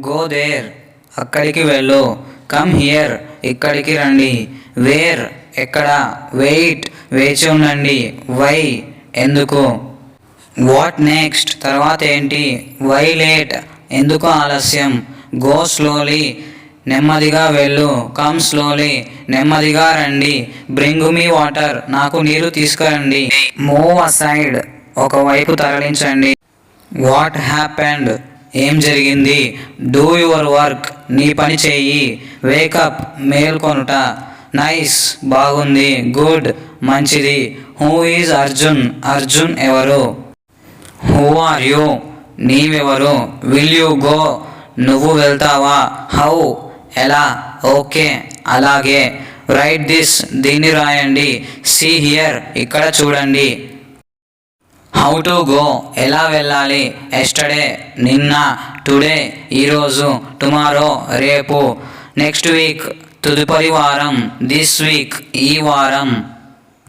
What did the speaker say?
Go there అక్కడికి వెళ్ళు. Come here ఇక్కడికి రండి. వేర్ ఎక్కడ. వెయిట్ వేచి ఉండండి. వై ఎందుకు. వాట్ నెక్స్ట్ తర్వాత ఏంటి. వై లేట్ ఎందుకు ఆలస్యం. గో స్లోలీ నెమ్మదిగా వెళ్ళు. కమ్ స్లోలీ నెమ్మదిగా రండి. బ్రింగ్ మీ వాటర్ నాకు నీరు తీసుకురండి. మూవ్ అసైడ్ ఒకవైపు తరలించండి. వాట్ హ్యాపెండ్ ఏం జరిగింది. డూ యువర్ వర్క్ నీ పని చెయ్యి. వేకప్ మేల్కొనుట. నైస్ బాగుంది. గుడ్ మంచిది. హూ ఈజ్ అర్జున్ అర్జున్ ఎవరు. హూ ఆర్ యూ నీవెవరు. విల్ యూ గో నువ్వు వెళ్తావా. హౌ ఎలా. ఓకే అలాగే. రైట్ దిస్ దీన్ని రాయండి. సీ హియర్ ఇక్కడ చూడండి. హౌ టు గో ఎలా వెళ్ళాలి. ఎస్టర్డే నిన్న. టుడే ఈరోజు. టుమారో రేపు. నెక్స్ట్ వీక్ తదుపరి వారం. దిస్ వీక్ ఈ వారం.